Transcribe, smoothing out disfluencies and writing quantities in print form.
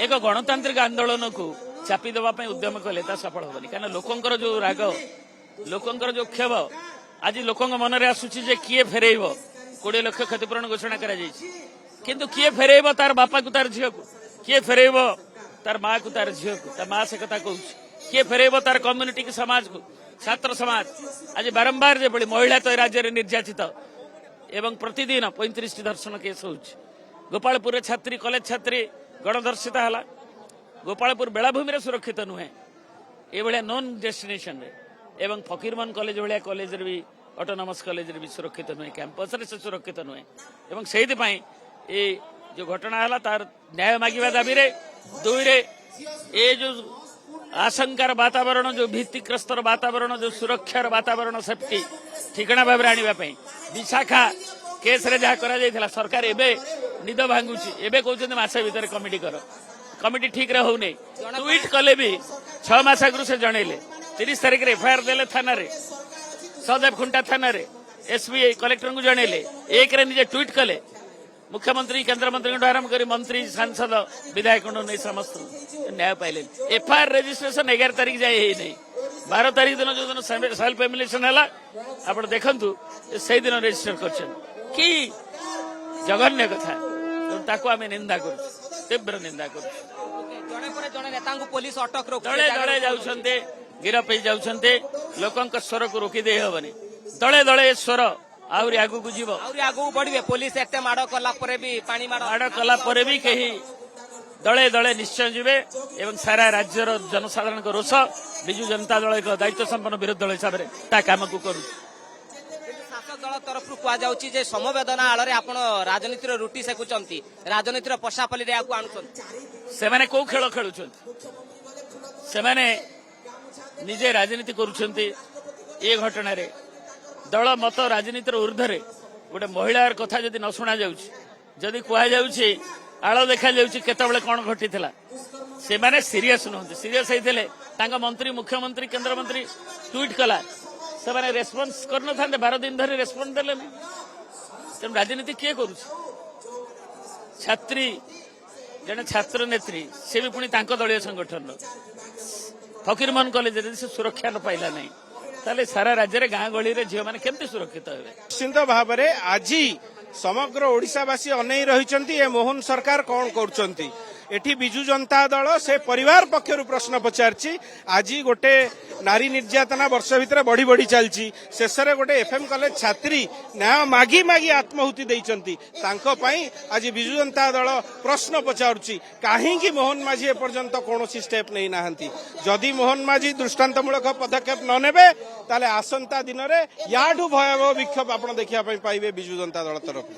एक गणतांत्रिक आंदोलन को चापी देवाई उद्यम कले सफल हेनी कहीं लोकंर जो राग लोकंर जो क्षोभ आज लोक मन में आसूची जे किए फेरब 20 लाख क्षतिपूरण घोषणा किंतु किए फेरब तार बापा को तार झील को किए फेरब तार माँ को तार झील को माँ से कथा कहूँ किए फेरब तार कम्युनिटी की समाज को छात्र समाज आज बारंबार जो महिला तो राज्य में निर्यातित एवं प्रतिदिन 35 धर्षण केस हो गोपालपुर छात्री कॉलेज छात्री गणधर्षिता है गोपालपुर बेलाभूमि सुरक्षित नुहे ये नॉन डेस्टिनेशन एवं फकीरमोहन कॉलेज भाया कॉलेज भी ऑटोनोमस कॉलेज भी सुरक्षित नुहे कैंपस से सुरक्षित नुहे एवं से ये जो घटना है तार न्याय मांगा दाबी रे दुई रे ये जो आशंकार वातावरण जो भीतिग्रस्तर वातावरण जो सुरक्षार वातावरण सेफ्टी ठिकाना भाव आने विशाखा केस रे जहाँ करा सरकार एबे निद भांगुची एबे कहते मासे भितर कमिटी कर कमिटी ठीक रे होने ट्वीट कले भी 6 मास आगु से जनइले 30 तारिख रे एफआईआर देले थाना रे सदैव खुंटा थाना रे एसबी कलेक्टर को जनइले 1 रे निजे ट्वीट कले मुख्यमंत्री केंद्र मंत्री आरंभ कर मंत्री सांसद विधायक नहीं समस्त न्याय पाइले एफआईआर रजिस्ट्रेशन 11 तारिख जाए नहीं 12 तारिख दिन जो दिन सेल्फ एमुलेशन है आप देखु से दिन रजिस्टर कर कि जघन्य कथा ताको आम निंदा कर तीव्र निंदा कर पुलिस अटक दले दले जाउछन्ते गिरफ जाउछन्ते लोकंक स्वर को रोकी दे हबनी दले दले स्वर आउरी आगु को जीव आउरी आगु बढ़िबे पुलिस एते माड़ कला परे भी पानी माड़ कला परे भी कहीं दले दले निश्चय जीवे एवं सारा राज्यर जनसाधारण को रोष विजु जनता दल एक दायित्व संपन्न विरोधी दल हिसाब से काम को करू शासक दल तरफ कहुच्छी जे समवेदना आड़ आप राजनीतिर रुटी सेकुंट राजनीतिर पशापली आणुन से कौ खेल खेलुं से निजे राजनीति करुँच ये घटना दल मत राजनीतिर ऊर्धरे गोटे महिलार कथा जदि न शुणा जदि कहुच्छे आड़ देखा केतबले कौन घटी से माने सीरियस नुहति सीरियस होते मंत्री मुख्यमंत्री केंद्र मंत्री ट्वीट कला से माने रेस्पॉन्स करन था 12 दिन धरी रेस्पॉन्स देले तेणु राजनीति किए करू छात्री जड़े छात्र नेत्री से भी पुणी दलीय संगठन फकीरमोहन कॉलेज से सुरक्षा न पाइला नहीं ताले सारा राज्य रे गाँ गली रे झील मैंने केमती सुरक्षित हे निश्चिंत भाव में आज समग्र ओडिशावासी अनै रही मोहन सरकार कौन कर एठी बिजु जनता दल से परिवार पक्षर प्रश्न पचारछि आज गोटे नारी निर्यातना वर्ष भितर बढ़ी बढ़ी चलछि शेष में गोटे एफएम कॉलेज छात्री न्याय मागी मागी आत्माहुति देइछन्ति तांको पई आज बिजु जनता दल प्रश्न पचारुछि काहेकि मोहन माझी एपर्यंत कौनसी स्टेप नहीं नाहंती जदि मोहन माझी दृष्टांतमूलक पदक्षेप न नेबे ताले आसंता दिन में याठू भयावह विक्षोभ आपण देखिया पाइबे बिजु जनता दल तरफ।